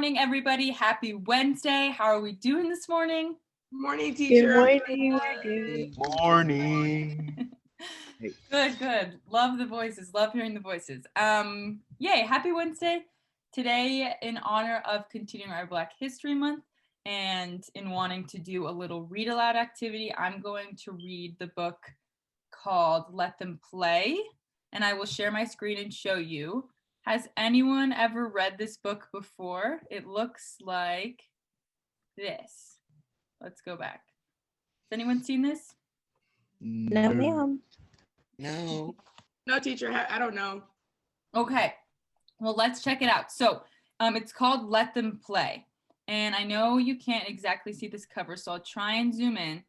Morning, everybody. Happy Wednesday. How are we doing this morning? Morning, Good teacher. morning. We're good. Morning. Hey. Good. Love the voices. Love hearing the voices. Yay, happy Wednesday. Today, in honor of continuing our Black History Month and in wanting to do a little read aloud activity, I'm going to read the book called Let Them Play, and I will share my screen and show you. Has anyone ever read this book before? It looks like this. Let's go back. Has anyone seen this? No, ma'am. No. No, teacher. I don't know. Okay, well, let's check it out. So it's called Let Them Play. And I know you can't exactly see this cover, so I'll try and zoom in.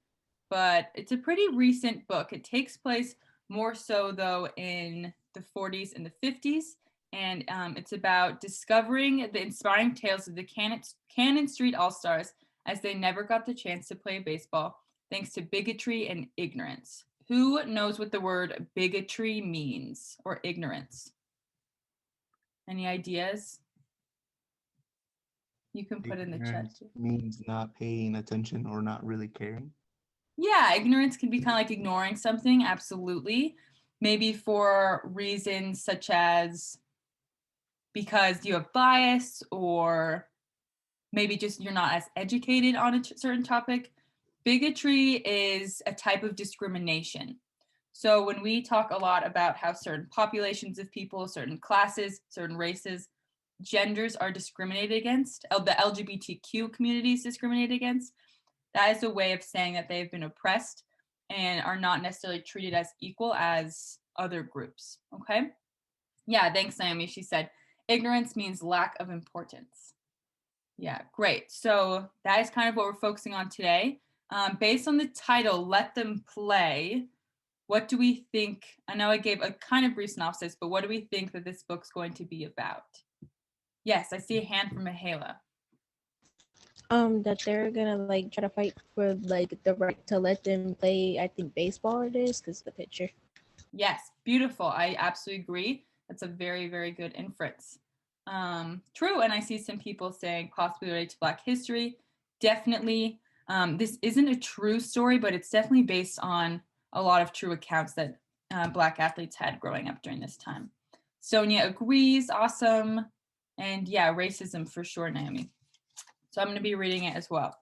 But it's a pretty recent book. It takes place more so, though, in the 40s and the 50s. And it's about discovering the inspiring tales of the Cannon Street All-Stars as they never got the chance to play baseball thanks to bigotry and ignorance. Who knows what the word bigotry means or ignorance? Any ideas? You can put in the chat too. Means not paying attention or not really caring. Yeah, ignorance can be kind of like ignoring something, absolutely. Maybe for reasons such as because you have bias, or maybe just you're not as educated on a certain topic. Bigotry is a type of discrimination. So when we talk a lot about how certain populations of people, certain classes, certain races, genders are discriminated against, the LGBTQ community is discriminated against, that is a way of saying that they've been oppressed and are not necessarily treated as equal as other groups. Okay? Yeah, thanks, Naomi. She said, ignorance means lack of importance. Yeah, great. So that is kind of what we're focusing on today. Based on the title, Let Them Play, what do we think? I know I gave a kind of brief synopsis, but what do we think that this book's going to be about? Yes, I see a hand from Mihaela. That they're gonna like try to fight for like the right to let them play. I think baseball it is because the picture. Yes, beautiful. I absolutely agree. That's a very, very good inference. True, and I see some people saying possibly related to Black history. Definitely, this isn't a true story, but it's definitely based on a lot of true accounts that Black athletes had growing up during this time. Sonia agrees. Awesome. And yeah, racism for sure, Naomi. So I'm going to be reading it as well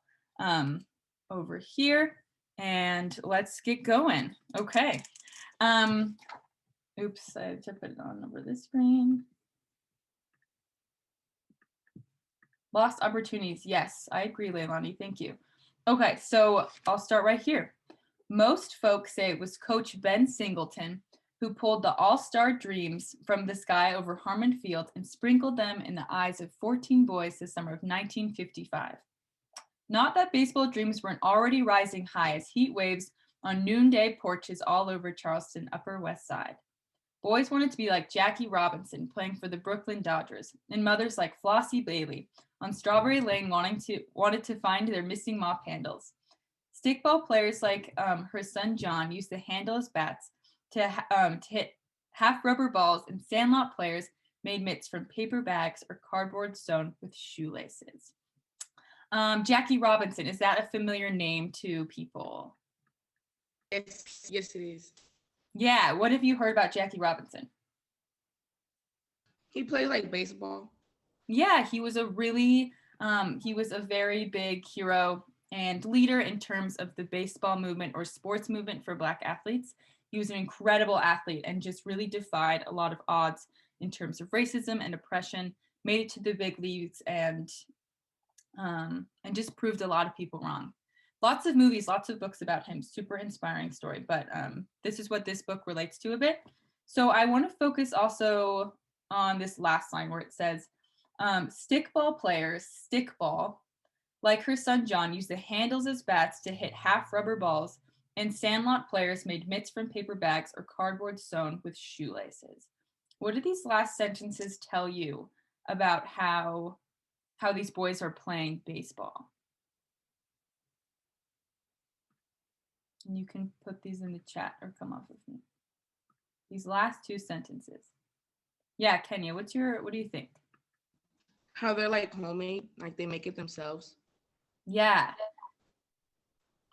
over here. And let's get going. Okay. Oops, I have to put it on over this screen. Lost opportunities. Yes, I agree, Leilani. Thank you. Okay, so I'll start right here. Most folks say it was Coach Ben Singleton who pulled the all-star dreams from the sky over Harmon Field and sprinkled them in the eyes of 14 boys the summer of 1955. Not that baseball dreams weren't already rising high as heat waves on noonday porches all over Charleston Upper West Side. Boys wanted to be like Jackie Robinson playing for the Brooklyn Dodgers, and mothers like Flossie Bailey on Strawberry Lane wanted to find their missing mop handles. Stickball players like her son John used the handleless bats to hit half rubber balls, and sandlot players made mitts from paper bags or cardboard sewn with shoelaces. Jackie Robinson, is that a familiar name to people? Yes, it is. Yeah, what have you heard about Jackie Robinson? He plays like baseball. Yeah, he was a very big hero and leader in terms of the baseball movement or sports movement for Black athletes. He was an incredible athlete and just really defied a lot of odds in terms of racism and oppression, made it to the big leagues, and just proved a lot of people wrong. Lots of movies, lots of books about him, super inspiring story, but this is what this book relates to a bit. So I want to focus also on this last line where it says, stickball players, stickball, like her son John, used the handles as bats to hit half rubber balls, and sandlot players made mitts from paper bags or cardboard sewn with shoelaces. What do these last sentences tell you about how these boys are playing baseball? And you can put these in the chat or come up with me. These last two sentences. Yeah, Kenya, what do you think? How they're like homemade, like they make it themselves. Yeah.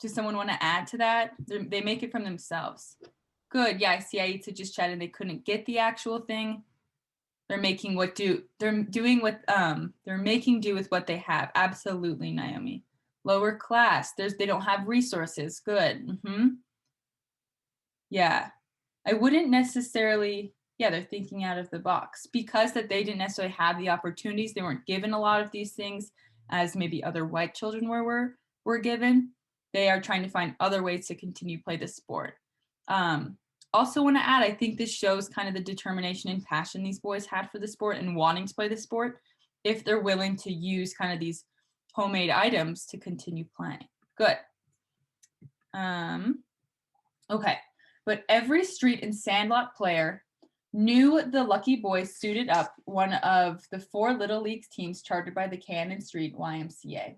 Does someone want to add to that? They make it from themselves. Good. Yeah, I see. Aitza just chatted. They couldn't get the actual thing. They're making they're making do with what they have. Absolutely, Naomi. Lower class. They don't have resources. Good. Yeah. I wouldn't necessarily, yeah, they're thinking out of the box because that they didn't necessarily have the opportunities. They weren't given a lot of these things as maybe other white children were given. They are trying to find other ways to continue to play the sport. Also want to add, I think this shows kind of the determination and passion these boys had for the sport and wanting to play the sport if they're willing to use kind of these homemade items to continue playing. Good. Okay. But every street and sandlot player knew the Lucky Boys suited up one of the 4 Little Leagues teams chartered by the Cannon Street YMCA.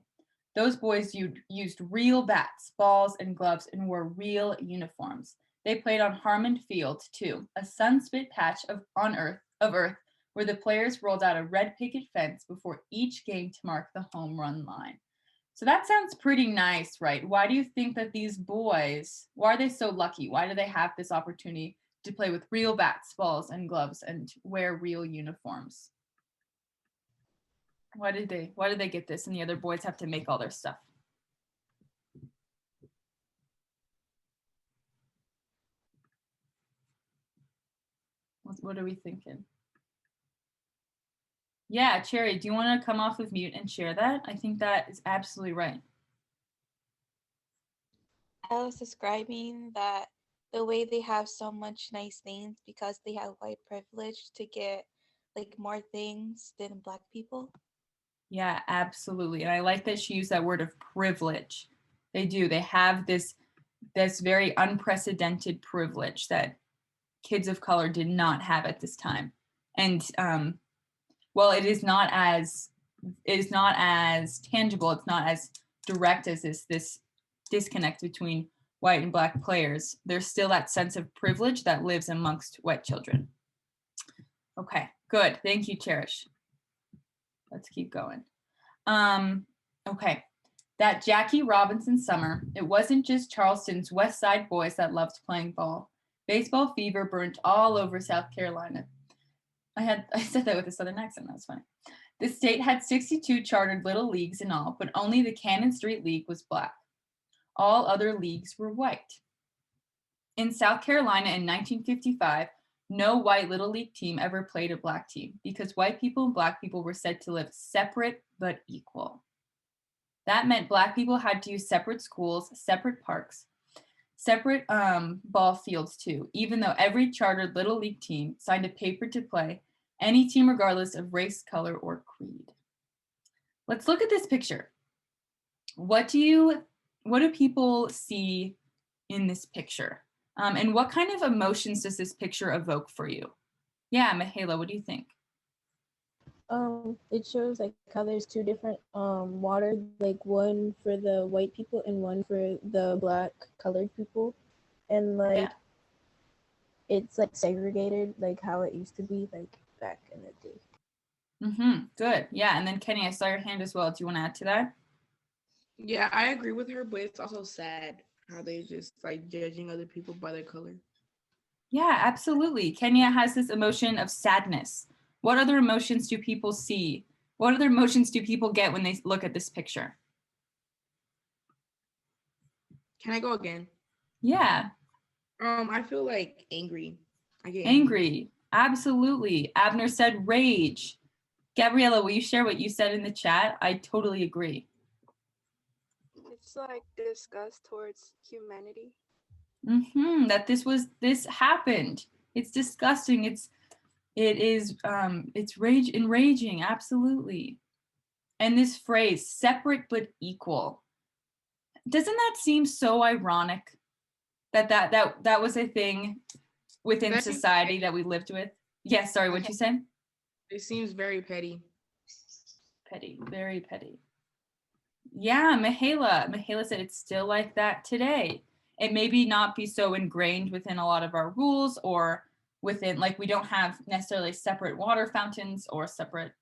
Those boys used real bats, balls, and gloves and wore real uniforms. They played on Harmon Field, too, a sun-spit patch of earth where the players rolled out a red picket fence before each game to mark the home run line. So that sounds pretty nice, right? Why do you think that these boys, why are they so lucky? Why do they have this opportunity to play with real bats, balls, and gloves and wear real uniforms? Why did they get this and the other boys have to make all their stuff? What are we thinking? Yeah, Cherry, do you want to come off of mute and share that? I think that is absolutely right. I was describing that the way they have so much nice things because they have white privilege to get like more things than Black people. Yeah, absolutely. And I like that she used that word of privilege. They do. They have this very unprecedented privilege that kids of color did not have at this time. And well, it is not as tangible, it's not as direct as this disconnect between white and Black players. There's still that sense of privilege that lives amongst white children. Okay, good. Thank you, Cherish. Let's keep going. Okay, that Jackie Robinson summer, it wasn't just Charleston's West Side boys that loved playing ball. Baseball fever burnt all over South Carolina. I said that with a Southern accent, that was funny. The state had 62 chartered little leagues in all, but only the Cannon Street League was Black. All other leagues were white. In South Carolina in 1955, no white Little League team ever played a Black team because white people and Black people were said to live separate but equal. That meant Black people had to use separate schools, separate parks, separate ball fields too, even though every chartered Little League team signed a paper to play any team regardless of race, color, or creed. Let's look at this picture. What do people see in this picture? And what kind of emotions does this picture evoke for you? Yeah, Mihaela, what do you think? It shows like how there's 2 different water, like one for the white people and one for the Black colored people, and like it's like segregated, like how it used to be like back in the day. Good. Yeah, and then Kenny, I saw your hand as well. Do you want to add to that? Yeah, I agree with her, but it's also sad how they just like judging other people by their color. Yeah, absolutely. Kenya has this emotion of sadness. What other emotions do people see? What other emotions do people get when they look at this picture? Can I go again? Yeah. I feel like angry. I get Angry. Absolutely. Abner said rage. Gabriella, will you share what you said in the chat? I totally agree. It's like disgust towards humanity. That this happened. It's disgusting. It's enraging. Absolutely. And this phrase, separate but equal. Doesn't that seem so ironic that was a thing within society that we lived with? Yeah, sorry, what'd you say? It seems very petty. Petty, very petty. Yeah, Mihaela said it's still like that today. It maybe not be so ingrained within a lot of our rules or within, like we don't have necessarily separate water fountains or separate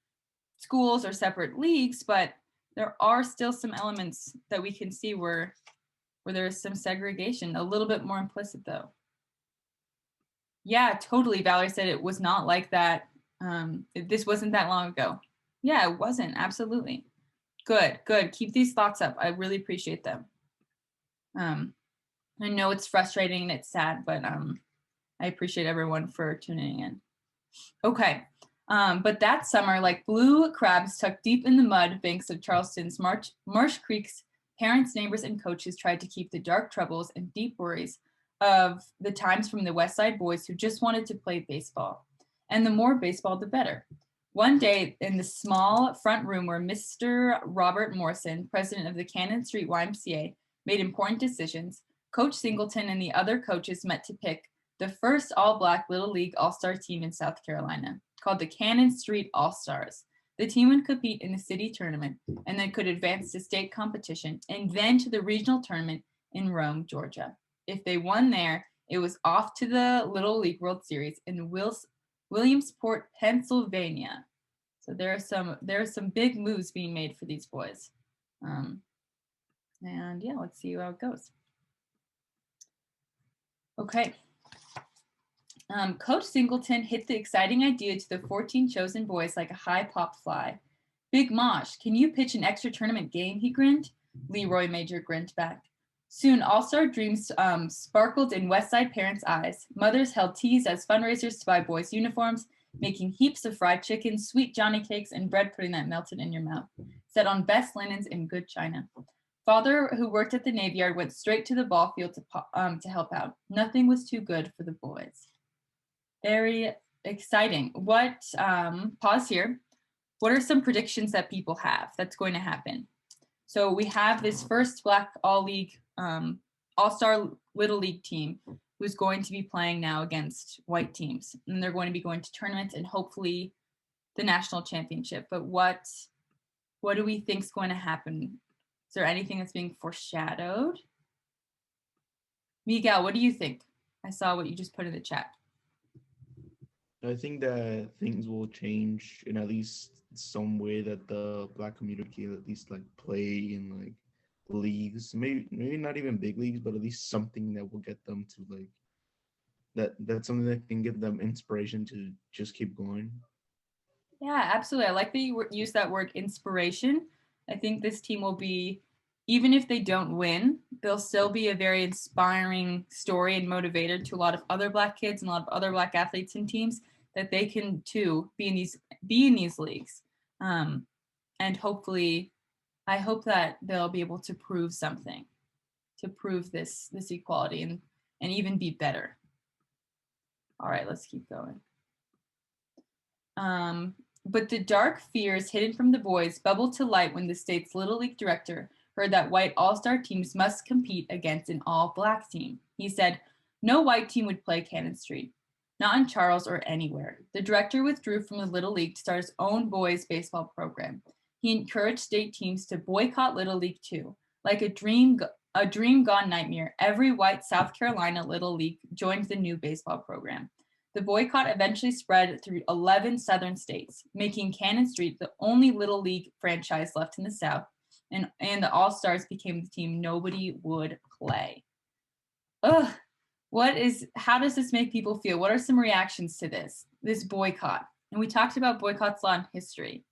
schools or separate leagues, but there are still some elements that we can see where there is some segregation, a little bit more implicit though. Yeah, totally. Valerie said it was not like that. This wasn't that long ago. Yeah, it wasn't. Absolutely. Good. Keep these thoughts up. I really appreciate them. I know it's frustrating and it's sad, but I appreciate everyone for tuning in. Okay. But that summer, like blue crabs tucked deep in the mud banks of Charleston's Marsh Creek's parents, neighbors, and coaches tried to keep the dark troubles and deep worries of the times from the West Side boys who just wanted to play baseball. And the more baseball, the better. One day in the small front room where Mr. Robert Morrison, president of the Cannon Street YMCA, made important decisions, Coach Singleton and the other coaches met to pick the first all-black Little League All-Star team in South Carolina, called the Cannon Street All-Stars. The team would compete in the city tournament and then could advance to state competition and then to the regional tournament in Rome, Georgia. If they won there, it was off to the Little League World Series in Williamsport, Pennsylvania. So there are some big moves being made for these boys. And yeah, let's see how it goes. Okay. Coach Singleton hit the exciting idea to the 14 chosen boys like a high-popped fly. Big Mosh, can you pitch an extra tournament game? He grinned. Leroy Major grinned back. Soon, all-star dreams sparkled in Westside parents' eyes. Mothers held teas as fundraisers to buy boys' uniforms, making heaps of fried chicken, sweet Johnny cakes, and bread pudding that melted in your mouth, set on best linens in good china. Father, who worked at the Navy Yard, went straight to the ball field to help out. Nothing was too good for the boys. Very exciting. Pause here. What are some predictions that people have that's going to happen? So we have this first Black All-Star Little League team who's going to be playing now against white teams. And they're going to be going to tournaments and hopefully the national championship. But what do we think is going to happen? Is there anything that's being foreshadowed? Miguel, what do you think? I saw what you just put in the chat. I think that things will change in at least some way, that the Black community can at least like play in like leagues, maybe not even big leagues, but at least something that will get them to like that's something that can give them inspiration to just keep going. Yeah, absolutely. I like that you use that word inspiration. I think this team will be, even if they don't win, they'll still be a very inspiring story and motivator to a lot of other Black kids and a lot of other Black athletes and teams, that they can too be in these leagues. And hopefully, I hope that they'll be able to prove something, to prove this equality and even be better. All right, let's keep going. But the dark fears hidden from the boys bubbled to light when the state's Little League director heard that white all-star teams must compete against an all-Black team. He said, no white team would play Cannon Street, not in Charles or anywhere. The director withdrew from the Little League to start his own boys baseball program. He encouraged state teams to boycott Little League too. Like a dream gone nightmare, every white South Carolina Little League joined the new baseball program. The boycott eventually spread through 11 southern states, making Cannon Street the only Little League franchise left in the South, and the All-Stars became the team nobody would play. Ugh, how does this make people feel? What are some reactions to this boycott? And we talked about boycotts a lot in history.